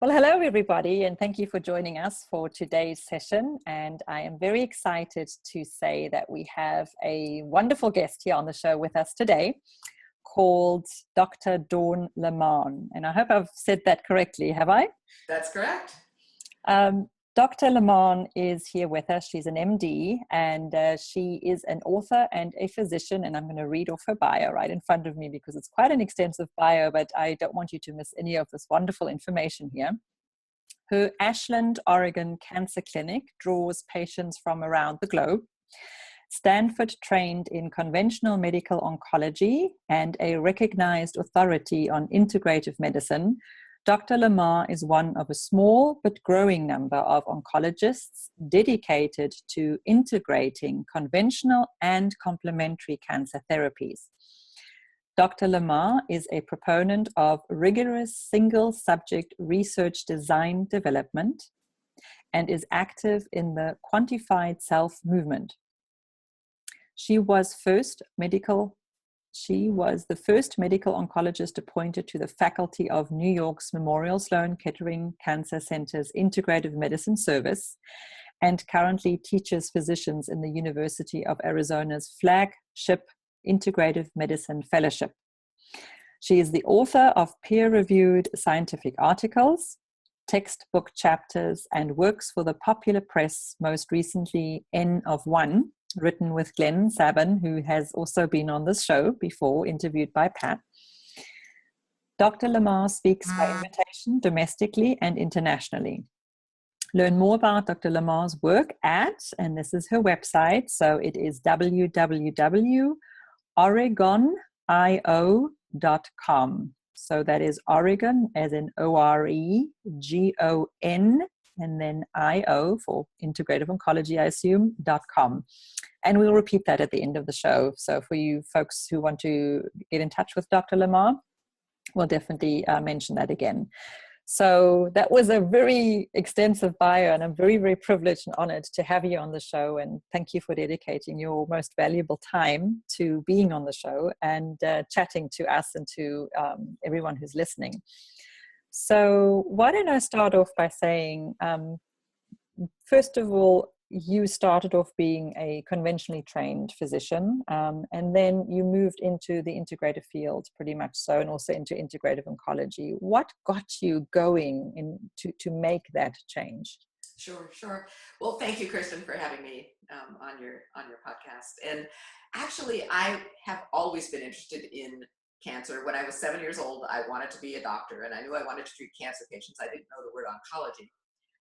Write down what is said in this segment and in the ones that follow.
Well, hello, everybody, and thank you for joining us for today's session. And I am very excited to say that we have a wonderful guest here on the show with us today called Dr. Dawn Leman. And I hope I've said that correctly, have I? That's correct. Dr. Leman is here with us. She's an MD, and she is an author and a physician. And I'm going to read off her bio right in front of me because it's quite an extensive bio, but I don't want you to miss any of this wonderful information here. Her Ashland, Oregon Cancer Clinic draws patients from around the globe. Stanford trained in conventional medical oncology and a recognized authority on integrative medicine, Dr. Leman is one of a small but growing number of oncologists dedicated to integrating conventional and complementary cancer therapies. Dr. Leman is a proponent of rigorous single-subject research design development and is active in the quantified self movement. She was the first medical oncologist appointed to the faculty of New York's Memorial Sloan Kettering Cancer Center's Integrative Medicine Service and currently teaches physicians in the University of Arizona's flagship Integrative Medicine Fellowship. She is the author of peer-reviewed scientific articles, textbook chapters, and works for the popular press, most recently N of One, written with Glenn Sabin, who has also been on this show before, interviewed by Pat. Dr. Leman speaks by invitation domestically and internationally. Learn more about Dr. Leman's work at, and this is her website, so it is www.oregonio.com. So that is Oregon as in O-R-E-G-O-N and then I-O for Integrative Oncology, I assume, .com. And we'll repeat that at the end of the show. So for you folks who want to get in touch with Dr. Leman, we'll definitely mention that again. So that was a very extensive bio, and I'm very, very privileged and honored to have you on the show. And thank you for dedicating your most valuable time to being on the show and chatting to us and to everyone who's listening. So why don't I start off by saying, first of all, you started off being a conventionally trained physician, and then you moved into the integrative field pretty much so, and also into integrative oncology. What got you going to make that change? Sure. Well, thank you, Kristen, for having me on your podcast. And actually, I have always been interested in cancer. When I was 7 years old, I wanted to be a doctor, and I knew I wanted to treat cancer patients. I didn't know the word oncology.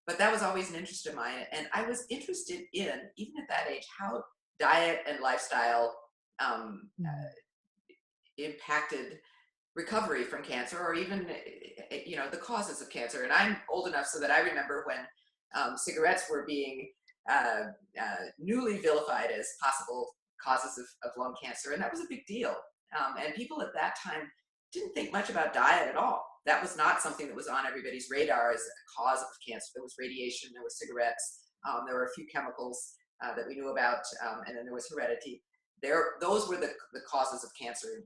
But that was always an interest of mine. And I was interested in, even at that age, how diet and lifestyle impacted recovery from cancer, or even, the causes of cancer. And I'm old enough so that I remember when cigarettes were being newly vilified as possible causes of lung cancer. And that was a big deal. And people at that time didn't think much about diet at all. That was not something that was on everybody's radar as a cause of cancer. There was radiation, there was cigarettes, there were a few chemicals that we knew about, and then there was heredity. Those were the causes of cancer in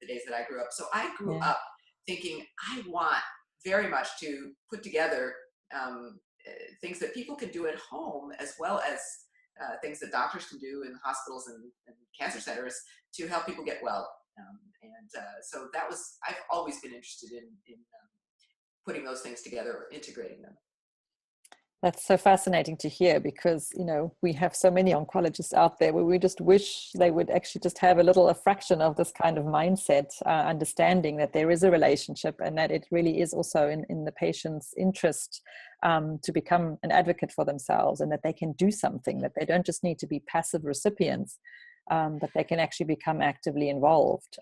the days that I grew up. So I grew up thinking I want very much to put together things that people can do at home, as well as things that doctors can do in hospitals and cancer centers to help people get well. So I've always been interested in putting those things together or integrating them. That's so fascinating to hear because, we have so many oncologists out there where we just wish they would actually just have a fraction of this kind of mindset, understanding that there is a relationship and that it really is also in the patient's interest to become an advocate for themselves, and that they can do something, that they don't just need to be passive recipients, but they can actually become actively involved.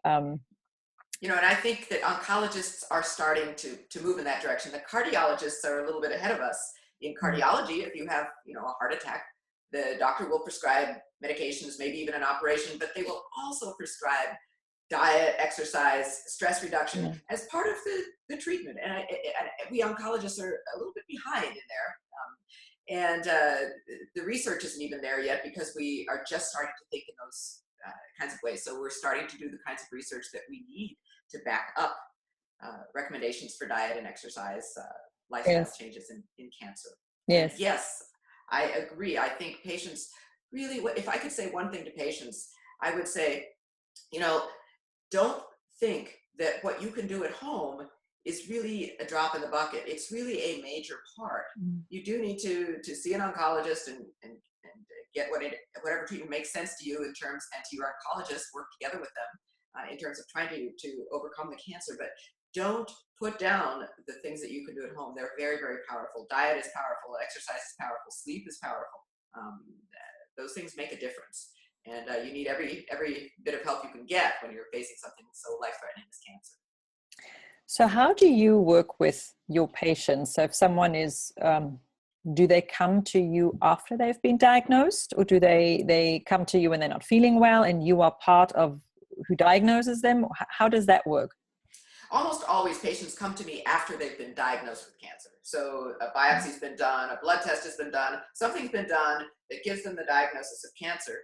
And I think that oncologists are starting to move in that direction. The cardiologists are a little bit ahead of us. In cardiology, if you have, a heart attack, the doctor will prescribe medications, maybe even an operation, but they will also prescribe diet, exercise, stress reduction as part of the treatment. And we oncologists are a little bit behind in there. And the research isn't even there yet because we are just starting to think in those kinds of ways. So we're starting to do the kinds of research that we need to back up recommendations for diet and exercise lifestyle Yes. changes in cancer. And Yes. yes, I agree. I think patients really, if I could say one thing to patients, I would say, you know, don't think that what you can do at home is really a drop in the bucket. It's really a major part. Mm. You do need to see an oncologist and get whatever treatment makes sense to you in terms, and to your oncologist, work together with them in terms of trying to overcome the cancer. But don't put down the things that you can do at home. They're very, very powerful. Diet is powerful. Exercise is powerful. Sleep is powerful. Um, those things make a difference. And you need every bit of help you can get when you're facing something so life-threatening as cancer. So how do you work with your patients? So if someone is, do they come to you after they've been diagnosed, or do they come to you when they're not feeling well and you are part of who diagnoses them? How does that work? Almost always patients come to me after they've been diagnosed with cancer. So a biopsy's been done, a blood test has been done, something's been done that gives them the diagnosis of cancer.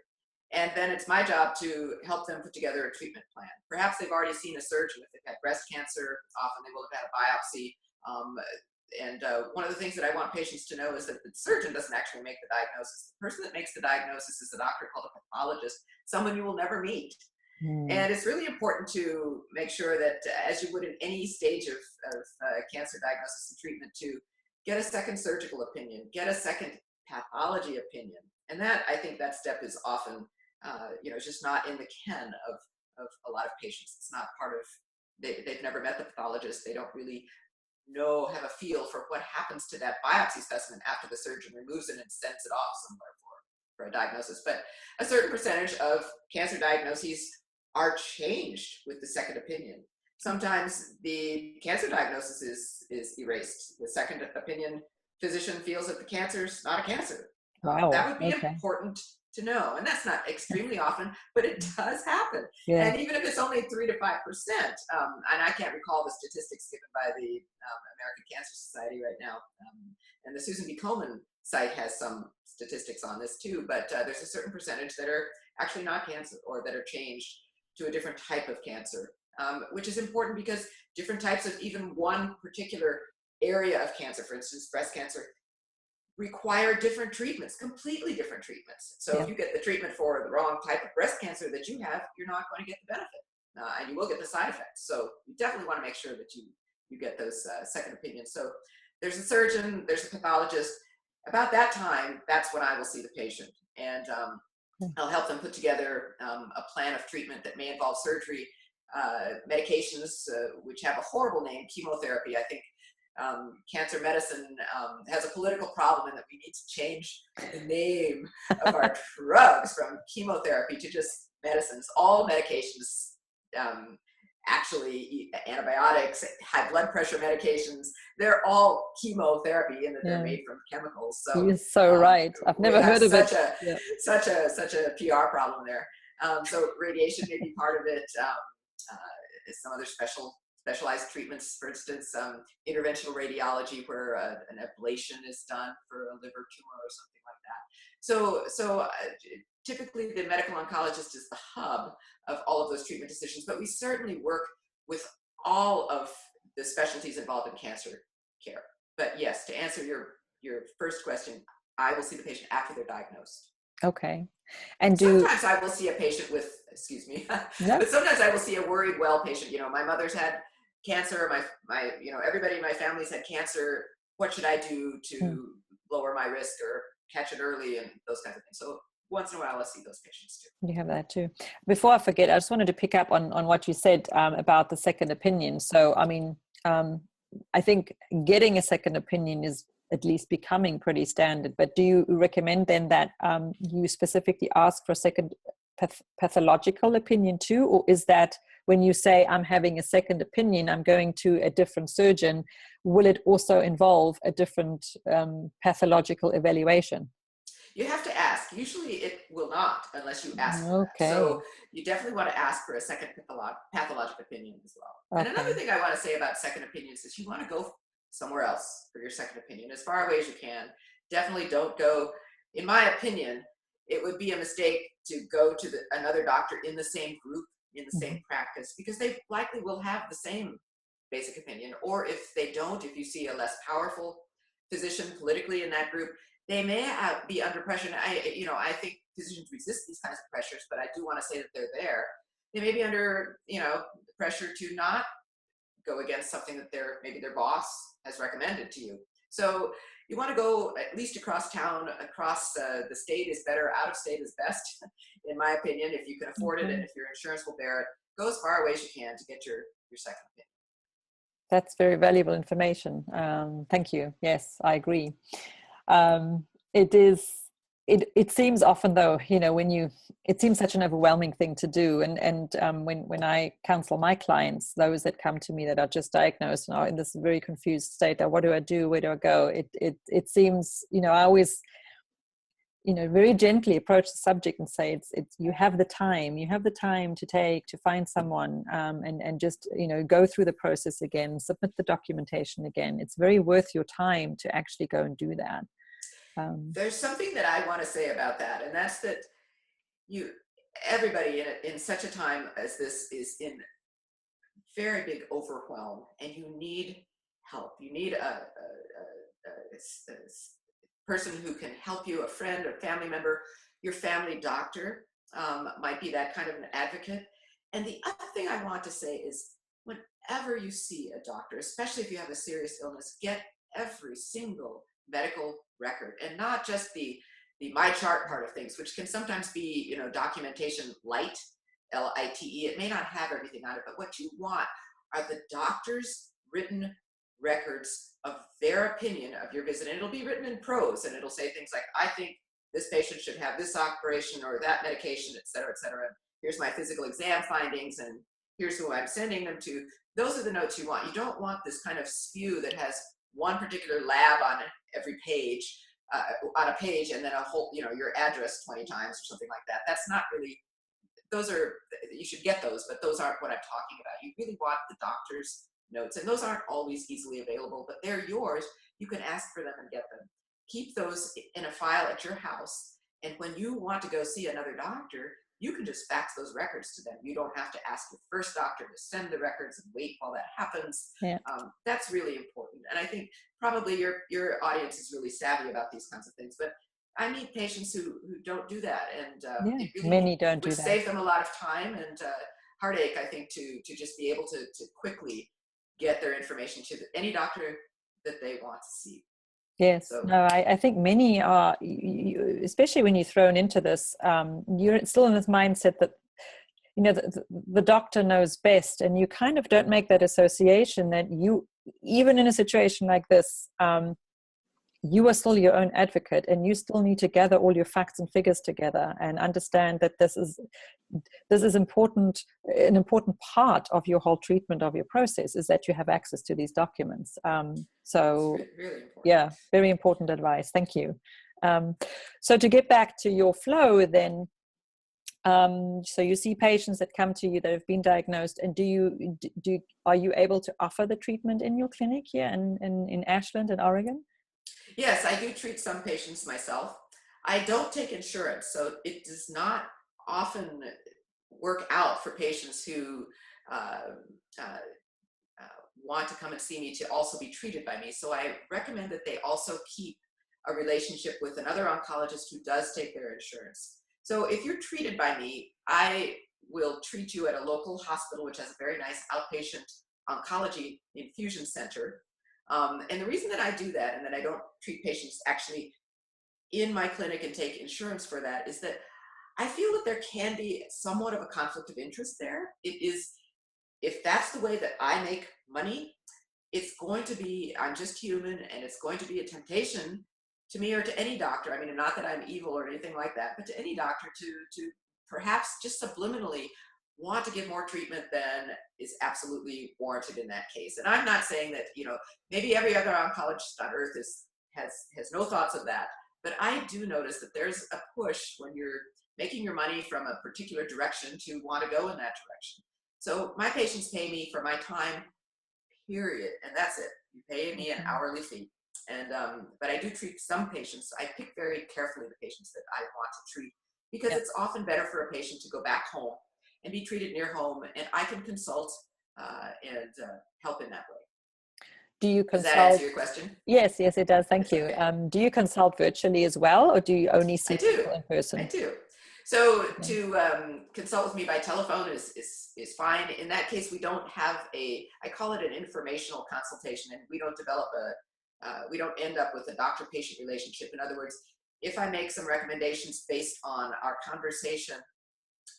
And then it's my job to help them put together a treatment plan. Perhaps they've already seen a surgeon. If they've had breast cancer, often they will have had a biopsy. One of the things that I want patients to know is that the surgeon doesn't actually make the diagnosis. The person that makes the diagnosis is a doctor called a pathologist, someone you will never meet. And it's really important to make sure that, as you would in any stage of cancer diagnosis and treatment, to get a second surgical opinion, get a second pathology opinion. And that, I think that step is often, just not in the ken of a lot of patients. It's not part of, they've never met the pathologist. They don't really have a feel for what happens to that biopsy specimen after the surgeon removes it and sends it off somewhere for a diagnosis. But a certain percentage of cancer diagnoses are changed with the second opinion. Sometimes the cancer diagnosis is erased. The second opinion physician feels that the cancer is not a cancer. Wow. That would be Okay. important to know. And that's not extremely often, but it does happen. Yeah. And even if it's only 3 to 5%, and I can't recall the statistics given by the American Cancer Society right now, and the Susan B. Komen site has some statistics on this too, but there's a certain percentage that are actually not cancer, or that are changed to a different type of cancer, which is important because different types of even one particular area of cancer, for instance, breast cancer, require different treatments, completely different treatments. So if you get the treatment for the wrong type of breast cancer that you have, you're not going to get the benefit, and you will get the side effects. So you definitely want to make sure that you get those second opinions. So there's a surgeon, there's a pathologist. About that time, that's when I will see the patient. And I'll help them put together a plan of treatment that may involve surgery, medications, which have a horrible name, chemotherapy. I think cancer medicine has a political problem in that we need to change the name of our drugs from chemotherapy to just medicines. All medications, actually antibiotics, high blood pressure medications, they're all chemotherapy in that they're made from chemicals. So you're so right. I've never heard of it. Such a PR problem there. So radiation may be part of it. Some other specialized treatments, for instance, interventional radiology, where an ablation is done for a liver tumor or something like that. So typically the medical oncologist is the hub of all of those treatment decisions, but we certainly work with all of the specialties involved in cancer care. But yes, to answer your first question, I will see the patient after they're diagnosed. Okay. And sometimes I will see a patient with, excuse me, but sometimes I will see a worried well patient. My mother's had cancer, my everybody in my family's had cancer. What should I do to lower my risk or catch it early, and those kinds of things. So once in a while I see those patients too. You have that too. Before I forget, I just wanted to pick up on what you said about the second opinion. So I mean, I think getting a second opinion is at least becoming pretty standard, but do you recommend then that you specifically ask for a second pathological opinion too? Or is that when you say I'm having a second opinion, I'm going to a different surgeon, will it also involve a different pathological evaluation? You have to ask. Usually it will not unless you ask for Okay. that. So you definitely want to ask for a second pathologic opinion as well. Okay. And another thing I want to say about second opinions is you want to go somewhere else for your second opinion, as far away as you can. Definitely don't go, in my opinion, it would be a mistake to go to another doctor in the same group, in the same practice, because they likely will have the same basic opinion. Or if they don't, if you see a less powerful physician politically in that group, they may be under pressure. And I think physicians resist these kinds of pressures, but I do want to say that they're there. They may be under, pressure to not go against something that maybe their boss has recommended to you. So you want to go at least across town, across the state is better, out of state is best, in my opinion, if you can afford it and if your insurance will bear it. Go as far away as you can to get your second opinion. That's very valuable information. Thank you. Yes, I agree. It seems often though, it seems such an overwhelming thing to do. And when I counsel my clients, those that come to me that are just diagnosed and are in this very confused state, what do I do? Where do I go? It seems, I always, very gently approach the subject and say, you have the time to take to find someone, and just, go through the process again, submit the documentation again. It's very worth your time to actually go and do that. There's something that I want to say about that, and that's that everybody in such a time as this is in very big overwhelm, and you need help. You need a person who can help you, a friend, a family member. Your family doctor might be that kind of an advocate. And the other thing I want to say is, whenever you see a doctor, especially if you have a serious illness, get every single medical record, and not just the MyChart part of things, which can sometimes be, documentation light, LITE. It may not have everything on it, but what you want are the doctor's written records of their opinion of your visit. And it'll be written in prose, and it'll say things like, I think this patient should have this operation or that medication, et cetera, et cetera. Here's my physical exam findings, and here's who I'm sending them to. Those are the notes you want. You don't want this kind of spew that has one particular lab on every page, on a page, and then a whole, your address 20 times or something like that. That's not really, you should get those, but those aren't what I'm talking about. You really want the doctor's notes, and those aren't always easily available, but they're yours. You can ask for them and get them. Keep those in a file at your house, and when you want to go see another doctor, you can just fax those records to them. You don't have to ask your first doctor to send the records and wait while that happens. Yeah. That's really important. And I think probably your audience is really savvy about these kinds of things. But I meet patients who don't do that. And it really many don't do that. Save them a lot of time and heartache, I think, to just be able to quickly get their information to any doctor that they want to see. Yes, So, no, I think many are, especially when you're thrown into this, you're still in this mindset that, the doctor knows best, and you kind of don't make that association that you, even in a situation like this, you are still your own advocate, and you still need to gather all your facts and figures together and understand that this is important. An important part of your whole treatment of your process is that you have access to these documents. So it's really important. Yeah, very important advice. Thank you. So to get back to your flow then, so you see patients that come to you that have been diagnosed, and are you able to offer the treatment in your clinic here in Ashland in Oregon? Yes, I do treat some patients myself. I don't take insurance, so it does not often work out for patients who want to come and see me to also be treated by me. So I recommend that they also keep a relationship with another oncologist who does take their insurance. So if you're treated by me, I will treat you at a local hospital, which has a very nice outpatient oncology infusion center. And the reason that I do that, and that I don't treat patients actually in my clinic and take insurance for that, is that I feel that there can be somewhat of a conflict of interest there. It is, if that's the way that I make money, it's going to be, I'm just human, and it's going to be a temptation to me or to any doctor. I mean, not that I'm evil or anything like that, but to any doctor to perhaps just subliminally want to give more treatment than is absolutely warranted in that case. And I'm not saying that, maybe every other oncologist on earth has no thoughts of that, but I do notice that there's a push when you're making your money from a particular direction to want to go in that direction. So my patients pay me for my time, period, and that's it. You pay me an hourly fee. And but I do treat some patients. I pick very carefully the patients that I want to treat, because it's often better for a patient to go back home and be treated near home, and I can consult and help in that way. Do you Does that consult? answer your question? Yes, yes, it does. Thank you. Okay. Do you consult virtually as well, or do you only see I do. people in person? I do. So Okay. to consult with me by telephone is fine. In that case, we don't have I call it an informational consultation, and we don't develop we don't end up with a doctor-patient relationship. In other words, if I make some recommendations based on our conversation,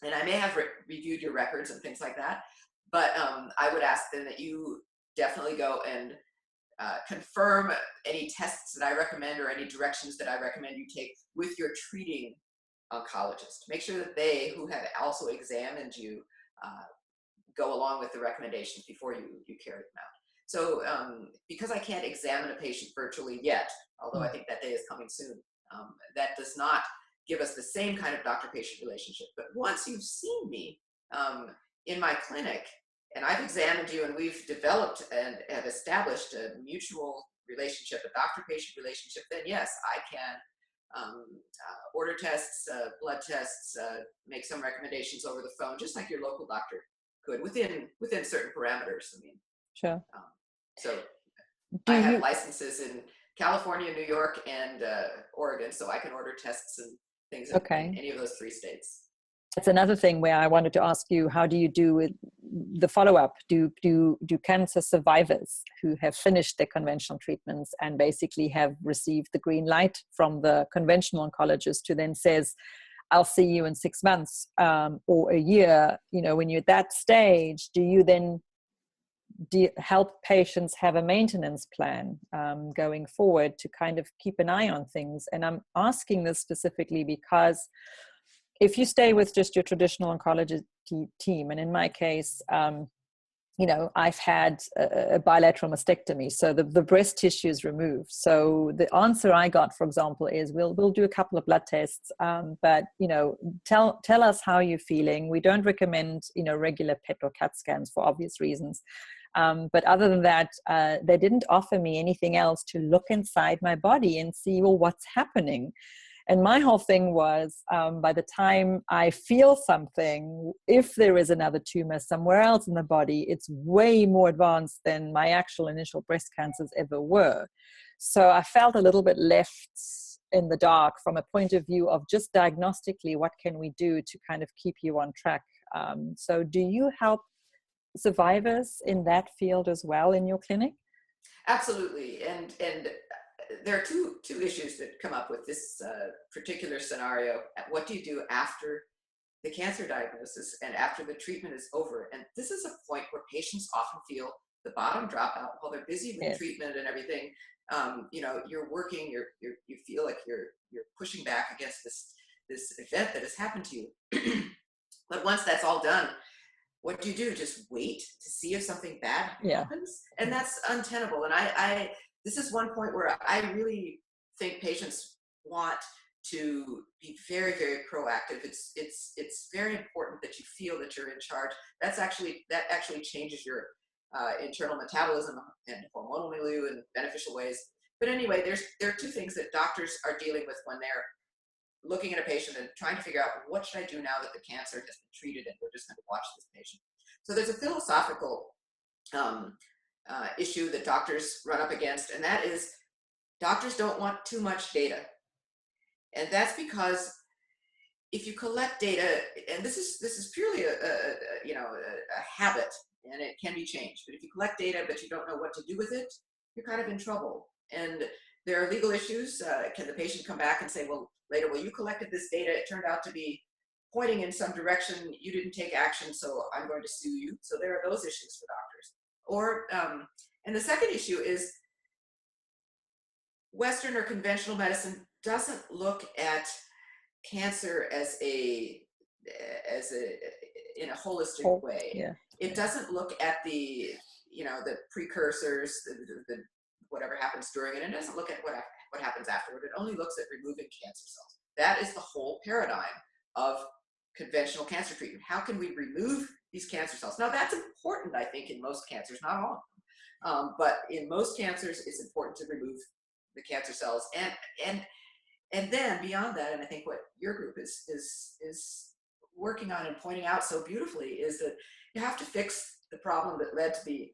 and I may have reviewed your records and things like that, but I would ask then that you definitely go and confirm any tests that I recommend or any directions that I recommend you take with your treating oncologist. Make sure that they, who have also examined you, go along with the recommendations before you carry them out. So because I can't examine a patient virtually yet, although I think that day is coming soon, that does not give us the same kind of doctor-patient relationship. But once you've seen me in my clinic, and I've examined you, and we've developed and have established a mutual relationship, a doctor-patient relationship, then yes, I can order tests, blood tests, make some recommendations over the phone, just like your local doctor could, within certain parameters. I mean, Sure. So Do I have you? licenses in California, New York, and Oregon, so I can order tests and things in any of those 3 states. That's another thing where I wanted to ask you, how do you do with the follow-up? Do cancer survivors who have finished their conventional treatments and basically have received the green light from the conventional oncologist who then says, I'll see you in 6 months or a year, when you're at that stage, do you then help patients have a maintenance plan going forward to kind of keep an eye on things? And I'm asking this specifically because if you stay with just your traditional oncology team, and in my case, I've had a bilateral mastectomy, so the breast tissue is removed. So the answer I got, for example, is we'll do a couple of blood tests, but tell us how you're feeling. We don't recommend regular PET or CAT scans for obvious reasons. But other than that, they didn't offer me anything else to look inside my body and see, well, what's happening. And my whole thing was, by the time I feel something, if there is another tumor somewhere else in the body, it's way more advanced than my actual initial breast cancers ever were. So I felt a little bit left in the dark from a point of view of just diagnostically, what can we do to kind of keep you on track? So do you help survivors in that field as well in your clinic? Absolutely. And there are two issues that come up with this particular scenario. What do you do after the cancer diagnosis and after the treatment is over? And this is a point where patients often feel the bottom drop out while they're busy with treatment and everything. You're working, you feel like you're pushing back against this event that has happened to you. But once that's all done, what do you do? Just wait to see if something bad happens? And that's untenable. And this is one point where I really think patients want to be very, very proactive. It's very important that you feel that you're in charge. That actually changes your internal metabolism and hormonal milieu in beneficial ways. But anyway, there are 2 things that doctors are dealing with when they're looking at a patient and trying to figure out, what should I do now that the cancer has been treated and we're just going to watch this patient. So there's a philosophical issue that doctors run up against, and that is doctors don't want too much data. And that's because if you collect data, and this is purely a habit, and it can be changed, but if you collect data but you don't know what to do with it, you're kind of in trouble. And there are legal issues. Can the patient come back and say, well, later, you collected this data, it turned out to be pointing in some direction, you didn't take action, so I'm going to sue you. So there are those issues for doctors. Or, and the second issue is Western or conventional medicine doesn't look at cancer as in a holistic way. Yeah. It doesn't look at the precursors, the whatever happens during it, and it doesn't look at what happens afterward. It only looks at removing cancer cells. That is the whole paradigm of conventional cancer treatment. How can we remove these cancer cells? Now that's important, I think, in most cancers, not all of them. But in most cancers, it's important to remove the cancer cells. And then beyond that, and I think what your group is working on and pointing out so beautifully, is that you have to fix the problem that led to the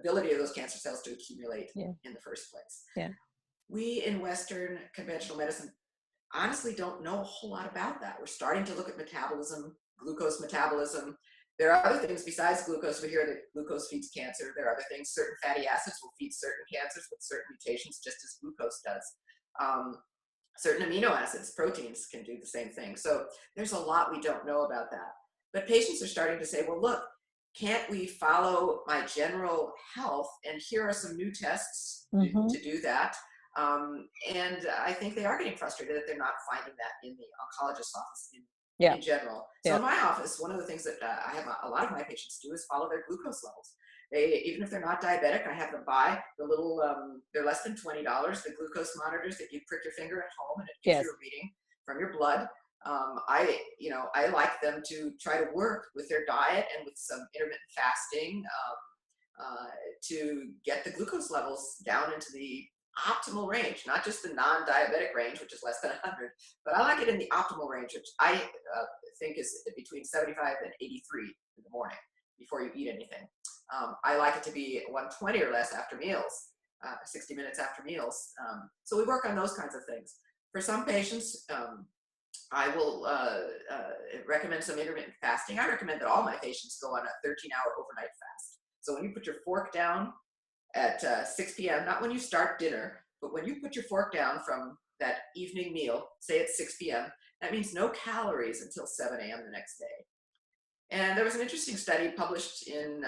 ability of those cancer cells to accumulate in the first place. Yeah. We in Western conventional medicine honestly don't know a whole lot about that. We're starting to look at metabolism, glucose metabolism. There are other things besides glucose. We hear that glucose feeds cancer. There are other things. Certain fatty acids will feed certain cancers with certain mutations, just as glucose does. Certain amino acids, proteins, can do the same thing. So there's a lot we don't know about that. But patients are starting to say, well, look, can't we follow my general health? And here are some new tests to do that. And I think they are getting frustrated that they're not finding that in the oncologist's office in general. So in my office, one of the things that I have a lot of my patients do is follow their glucose levels. Even if they're not diabetic, I have them buy the little, they're less than $20, the glucose monitors that you prick your finger at home and it gives you a reading from your blood. I like them to try to work with their diet and with some intermittent fasting to get the glucose levels down into the optimal range, not just the non-diabetic range, which is less than 100, but I like it in the optimal range, which I think is between 75 and 83 in the morning before you eat anything. I like it to be 120 or less after meals, 60 minutes after meals. So we work on those kinds of things. For some patients, I will recommend some intermittent fasting. I recommend that all my patients go on a 13-hour overnight fast. So when you put your fork down at 6 p.m., not when you start dinner, but when you put your fork down from that evening meal, say at 6 p.m., that means no calories until 7 a.m. the next day. And there was an interesting study published in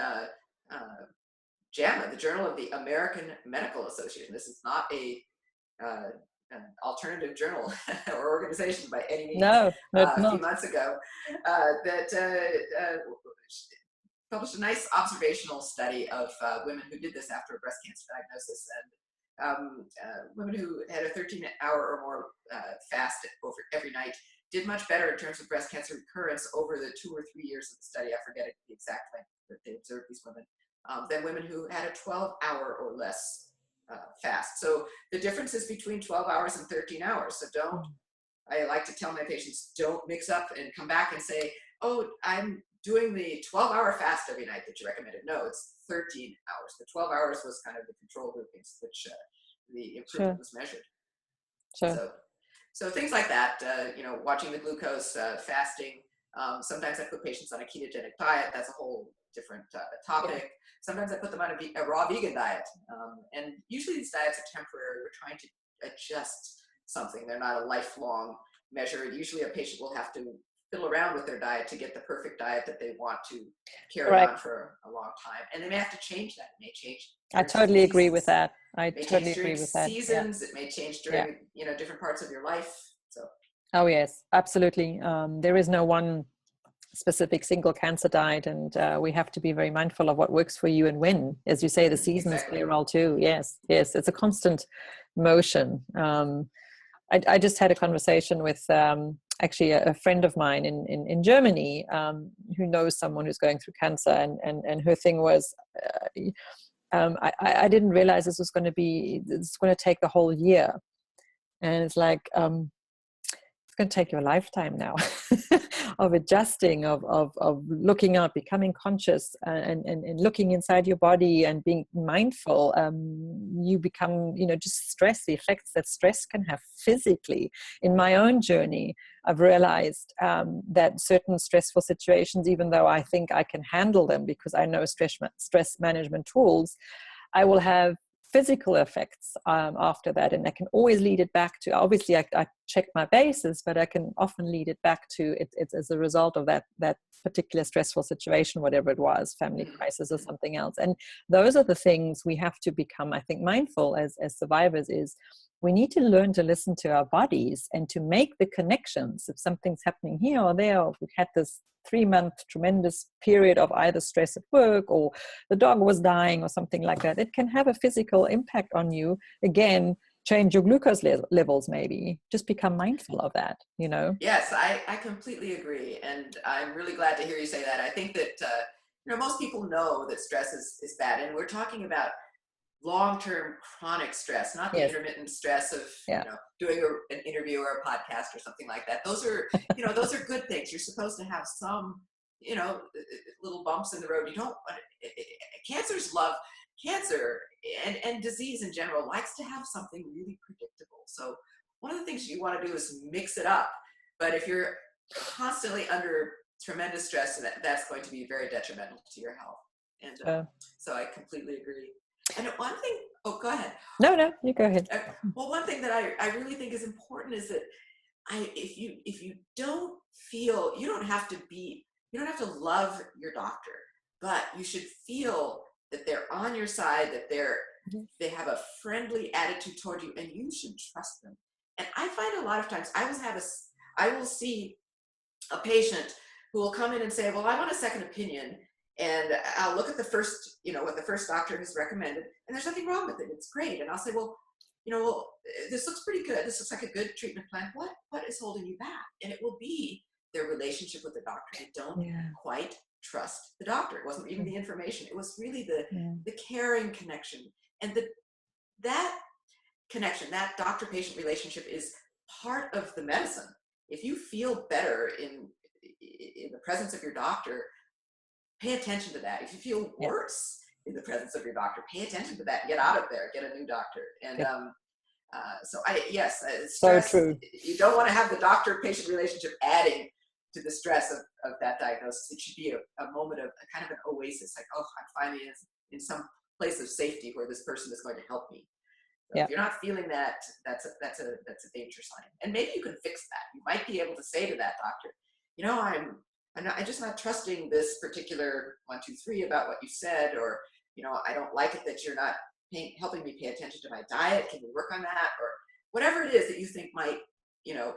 JAMA, the Journal of the American Medical Association. This is not an alternative journal or organization by any means. No, a few months ago, that published a nice observational study of women who did this after a breast cancer diagnosis, and women who had a 13-hour or more fast over every night did much better in terms of breast cancer recurrence over the 2 or 3 years of the study. I forget the exact length that they observed these women, than women who had a 12-hour or less fast. So the difference is between 12 hours and 13 hours. So I like to tell my patients, don't mix up and come back and say, oh, I'm doing the 12-hour fast every night that you recommended. No, it's 13 hours. The 12 hours was kind of the control group in which the improvement was measured. So things like that, watching the glucose, fasting. Sometimes I put patients on a ketogenic diet. That's a whole different topic. Sometimes I put them on a raw vegan diet. And usually these diets are temporary. We're trying to adjust something. They're not a lifelong measure. Usually a patient will have to fiddle around with their diet to get the perfect diet that they want to carry on for a long time. And they may have to change that. It may change. I totally agree with that. I totally agree with that. Seasons, it may change during different parts of your life. So. Oh yes, absolutely. There is no one specific single cancer diet, and we have to be very mindful of what works for you and when. As you say, the seasons play a role too. Yes, it's a constant motion. I just had a conversation with actually a friend of mine in Germany who knows someone who's going through cancer, and her thing was, I didn't realize this was going to take the whole year, and it's like it's going to take your lifetime now of adjusting, of looking up, becoming conscious, and looking inside your body and being mindful. You become, just stress, the effects that stress can have physically. In my own journey, I've realized that certain stressful situations, even though I think I can handle them because I know stress management tools, I will have physical effects after that, and I can always lead it back to, obviously I check my bases, but I can often lead it back to it's as a result of that particular stressful situation, whatever it was, family crisis or something else. And those are the things we have to become, I think, mindful as survivors. Is we need to learn to listen to our bodies and to make the connections. If something's happening here or there, or if we had this 3-month tremendous period of either stress at work or the dog was dying or something like that, it can have a physical impact on you. Again, change your glucose levels, maybe. Just become mindful of that, Yes, I completely agree. And I'm really glad to hear you say that. I think that, most people know that stress is bad. And we're talking about long-term chronic stress, not the intermittent stress of doing an interview or a podcast or something like that. Those are those are good things. You're supposed to have some little bumps in the road. You don't want cancer and disease in general likes to have something really predictable. So one of the things you want to do is mix it up. But if you're constantly under tremendous stress, that's going to be very detrimental to your health. And so I completely agree. And one thing, oh, go ahead. No, you go ahead. Well, one thing that I really think is important is that if you don't feel, you don't have to love your doctor, but you should feel that they're on your side, that they have a friendly attitude toward you, and you should trust them. And I find a lot of times I will see a patient who will come in and say, well, I want a second opinion. And I'll look at the first, what the first doctor has recommended, and there's nothing wrong with it. It's great. And I'll say, well, this looks pretty good. This looks like a good treatment plan. What is holding you back? And it will be their relationship with the doctor. They don't quite trust the doctor. It wasn't even the information. It was really the caring connection. And that connection, that doctor-patient relationship is part of the medicine. If you feel better in the presence of your doctor, pay attention to that. If you feel worse in the presence of your doctor, pay attention to that. Get out of there. Get a new doctor. And stress, so true. You don't want to have the doctor-patient relationship adding to the stress of that diagnosis. It should be a moment of a kind of an oasis, like, oh, I'm finally in some place of safety where this person is going to help me. So if you're not feeling that, that's a danger sign. And maybe you can fix that. You might be able to say to that doctor, I'm just not trusting this particular 1, 2, 3 about what you said, or, I don't like it that you're not helping me pay attention to my diet. Can we work on that? Or whatever it is that you think might,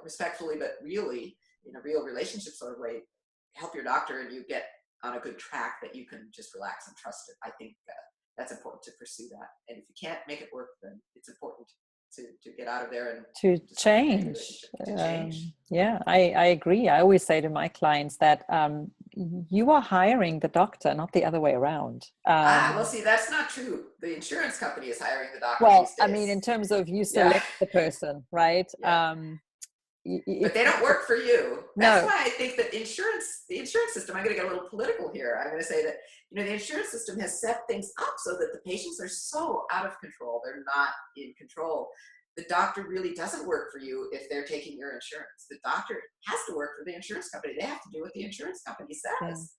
respectfully, but really in a real relationship sort of way, help your doctor and you get on a good track that you can just relax and trust it. I think that's important to pursue that. And if you can't make it work, then it's important to get out of there and to change. I agree. I always say to my clients that you are hiring the doctor, not the other way around. Well, see, that's not true. The insurance company is hiring the doctor. Well, I mean, in terms of you select the person, right? But they don't work for you. That's why I think that the insurance system, I'm going to get a little political here. I'm going to say that, the insurance system has set things up so that the patients are so out of control. They're not in control. The doctor really doesn't work for you if they're taking your insurance. The doctor has to work for the insurance company. They have to do what the insurance company says.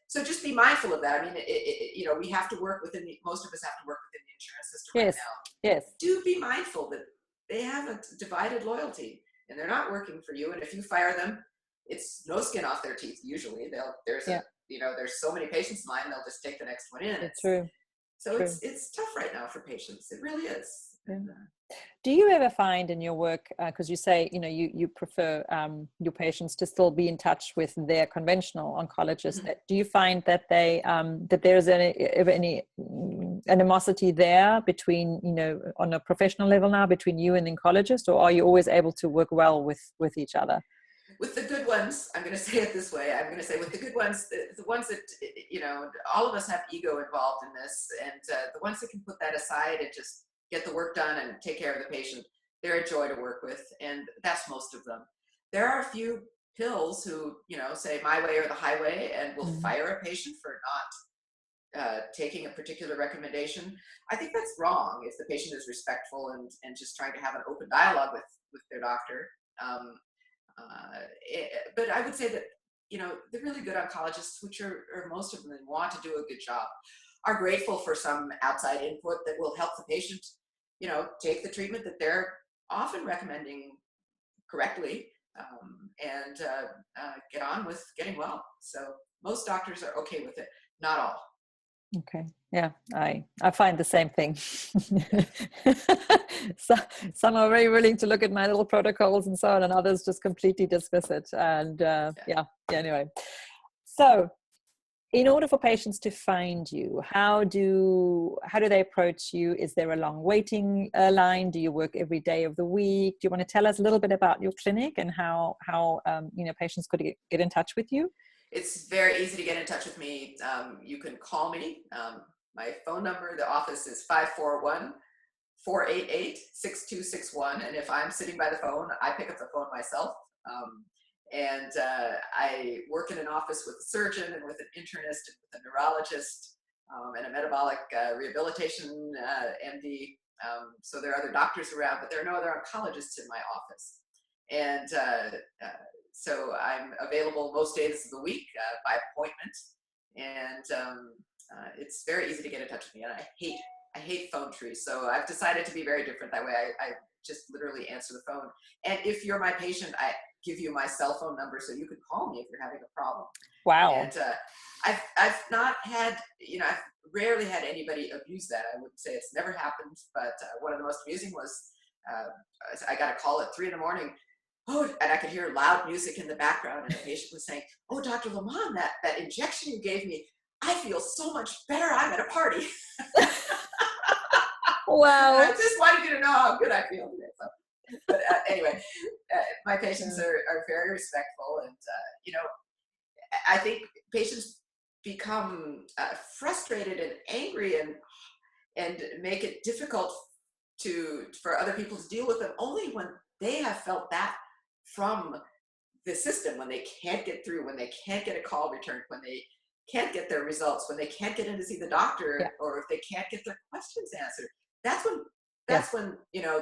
So just be mindful of that. I mean, we have to work most of us have to work within the insurance system right now. Yes. Do be mindful that they have a divided loyalty and they're not working for you. And if you fire them, it's no skin off their teeth. Usually there's so many patients in line, they'll just take the next one in. It's true. So it's tough right now for patients. It really is. Yeah. Do you ever find in your work, because you say, you prefer your patients to still be in touch with their conventional oncologist, do you find that that there's any animosity there between, on a professional level now, between you and the oncologist, or are you always able to work well with each other? With the good ones, I'm going to say it this way. I'm going to say with the good ones, the ones that, all of us have ego involved in this, and the ones that can put that aside and just get the work done and take care of the patient, they're a joy to work with, and that's most of them. There are a few pills who, say my way or the highway, and will fire a patient for not taking a particular recommendation. I think that's wrong if the patient is respectful and just trying to have an open dialogue with their doctor. But I would say that, the really good oncologists, which are most of them and want to do a good job, are grateful for some outside input that will help the patient, take the treatment that they're often recommending correctly, and get on with getting well. So most doctors are okay with it, not all. Okay. Yeah, I find the same thing. So, some are very willing to look at my little protocols and so on, and others just completely dismiss it. And anyway. So, in order for patients to find you, how do they approach you? Is there a long waiting line? Do you work every day of the week? Do you want to tell us a little bit about your clinic and how patients could get in touch with you? It's very easy to get in touch with me. You can call me. My phone number, the office is 541-488-6261. And if I'm sitting by the phone, I pick up the phone myself. And I work in an office with a surgeon and with an internist and with a neurologist and a metabolic rehabilitation MD. So there are other doctors around, but there are no other oncologists in my office. And so I'm available most days of the week by appointment. And it's very easy to get in touch with me. And I hate phone trees. So I've decided to be very different that way. I just literally answer the phone. And if you're my patient, I give you my cell phone number so you can call me if you're having a problem. Wow. And I've not had, I've rarely had anybody abuse that. I wouldn't say it's never happened, but one of the most amusing was I got a call at 3 a.m. Oh, and I could hear loud music in the background, and the patient was saying, "Oh, Dr. Lamon, that injection you gave me, I feel so much better. I'm at a party." Wow. I just wanted you to know how good I feel today. So, but anyway, my patients are very respectful, and I think patients become frustrated and angry and make it difficult for other people to deal with them only when they have felt that from the system, when they can't get through, when they can't get a call returned, when they can't get their results, when they can't get in to see the doctor, or if they can't get their questions answered. That's when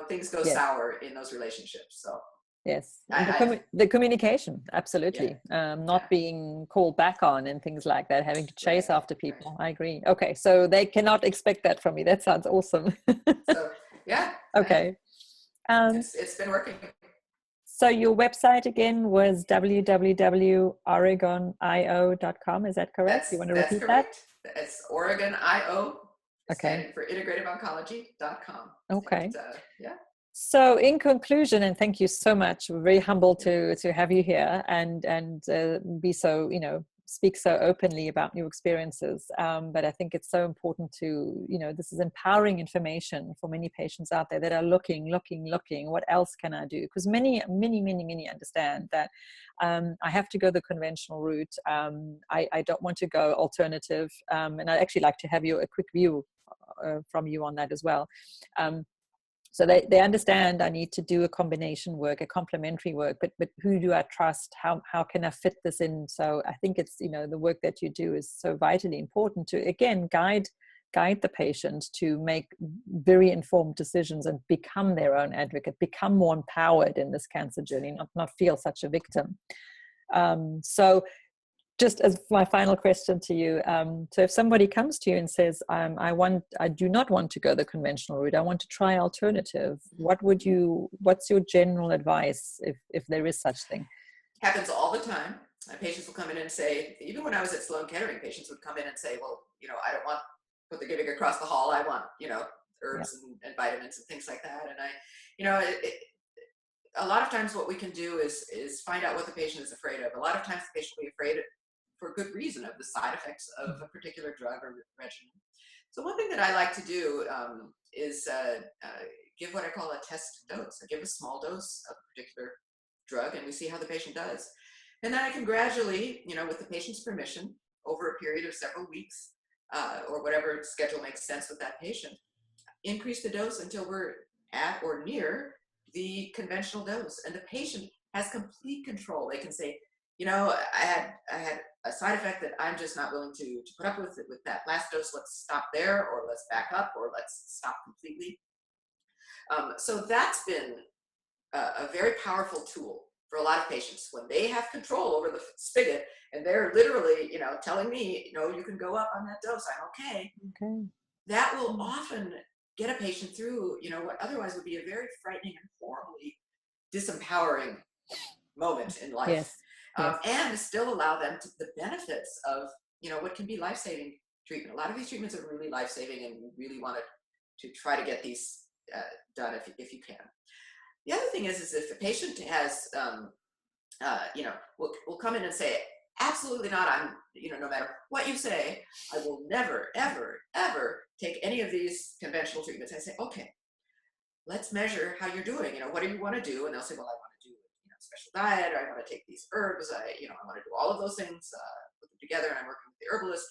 things go sour in those relationships. So yes, and the communication, absolutely. Not being called back on and things like that, having to chase after people. I agree. Okay, so they cannot expect that from me. That sounds awesome. So yeah. Okay. It's been working. So your website again was www.oregonio.com. Is that correct? You want to repeat correct. That? It's OregonIO. Okay. Standing for integrativeoncology.com. Okay. And, So in conclusion, and thank you so much. We're very humbled to have you here and be so, speak so openly about your experiences. But I think it's so important to, this is empowering information for many patients out there that are looking, what else can I do? Because many understand that I have to go the conventional route. I don't want to go alternative. And I'd actually like to have a quick view from you on that as well. So they understand I need to do a combination work, a complementary work, but who do I trust? How can I fit this in? So I think it's, the work that you do is so vitally important to, again, guide the patient to make very informed decisions and become their own advocate, become more empowered in this cancer journey, not feel such a victim. So just as my final question to you, so if somebody comes to you and says, I do not want to go the conventional route, I want to try alternative, what's your general advice if there is such thing? Happens all the time. Patients will come in and say, even when I was at Sloan Kettering, patients would come in and say, well, I don't want what they're giving across the hall. I want, herbs and vitamins and things like that. And a lot of times what we can do is find out what the patient is afraid of. A lot of times the patient will be afraid for good reason of the side effects of a particular drug or regimen. So one thing that I like to do is give what I call a test dose. I give a small dose of a particular drug and we see how the patient does. And then I can gradually, with the patient's permission, over a period of several weeks or whatever schedule makes sense with that patient, increase the dose until we're at or near the conventional dose. And the patient has complete control. They can say, I had a side effect that I'm just not willing to put up with that last dose. Let's stop there, or let's back up, or let's stop completely. So that's been a very powerful tool for a lot of patients when they have control over the spigot and they're literally, telling me, you can go up on that dose. I'm okay. That will often get a patient through, what otherwise would be a very frightening and horribly disempowering moment in life. Yes. And still allow them the benefits of, what can be life-saving treatment. A lot of these treatments are really life-saving and we really want to try to get these done if you can. The other thing is if a patient has, will come in and say, absolutely not, I'm, no matter what you say, I will never, ever, ever take any of these conventional treatments. I say, okay, let's measure how you're doing. What do you want to do? And they'll say, well, I want to do special diet, or I want to take these herbs. I want to do all of those things, put them together, and I'm working with the herbalist.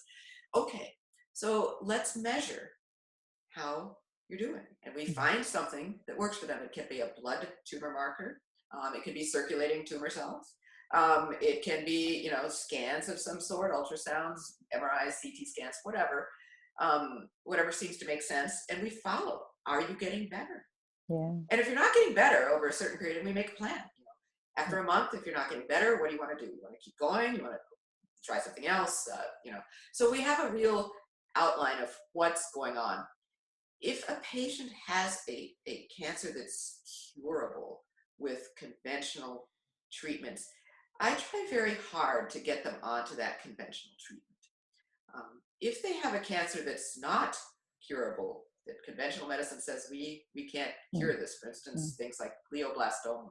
Okay, so let's measure how you're doing. And we find something that works for them. It can be a blood tumor marker. It can be circulating tumor cells. It can be, you know, scans of some sort, ultrasounds, MRIs, CT scans, whatever seems to make sense. And we follow. Are you getting better? Yeah. And if you're not getting better over a certain period, and we make a plan. You know, after a month, if you're not getting better, what do you want to do? You want to keep going? You want to try something else? You know, so we have a real outline of what's going on. If a patient has a cancer that's curable with conventional treatments, I try very hard to get them onto that conventional treatment. If they have a cancer that's not curable, that conventional medicine says we can't cure this, for instance, things like glioblastoma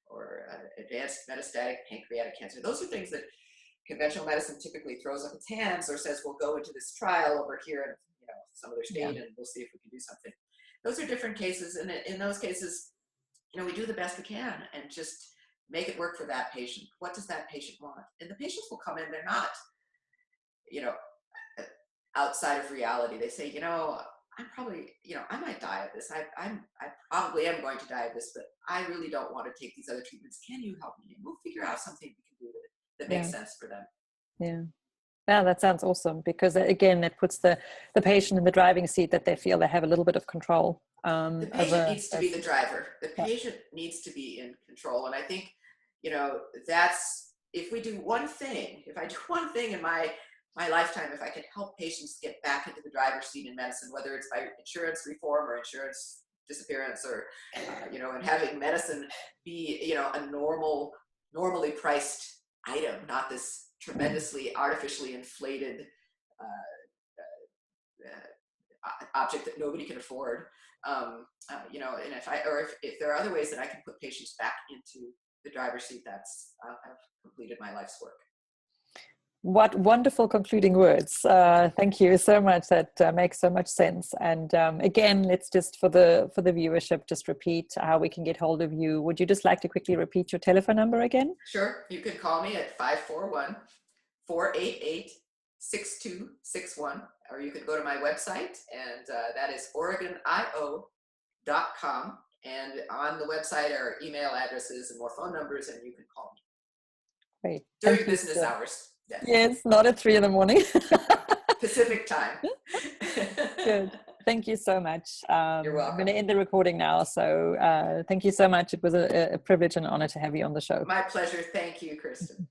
or advanced metastatic pancreatic cancer, those are things that conventional medicine typically throws up its hands or says we'll go into this trial over here in, you know, some other state, and we'll see if we can do something. Those are different cases, and in those cases, you know, we do the best we can and just make it work for that patient. What does that patient want? And the patients will come in, they're not, you know, outside of reality. They say, you know, I'm probably, you know, I might die of this. I probably am going to die of this, but I really don't want to take these other treatments. Can you help me? And we'll figure out something we can do that makes sense for them. Yeah. Yeah, that sounds awesome, because again, it puts the patient in the driving seat, that they feel they have a little bit of control. The patient needs to be the driver. The patient needs to be in control. And I think, you know, that's, if we do one thing, if I do one thing in my lifetime, if I can help patients get back into the driver's seat in medicine, whether it's by insurance reform or insurance disappearance, or, you know, and having medicine be, you know, a normally priced item, not this tremendously artificially inflated object that nobody can afford. You know, and if there are other ways that I can put patients back into the driver's seat, that's, I've completed my life's work. What wonderful concluding words. Thank you so much. That makes so much sense. And again, let's just, for the viewership, just repeat how we can get hold of you. Would you just like to quickly repeat your telephone number again? Sure. You can call me at 541-488-6261, or you can go to my website, and that is OregonIO.com. And on the website are email addresses and more phone numbers, and you can call me. Great. During business hours. Yes, not at 3 a.m. Pacific time. Good. Thank you so much. You're welcome. I'm going to end the recording now. So thank you so much. It was a privilege and an honor to have you on the show. My pleasure. Thank you, Kristen.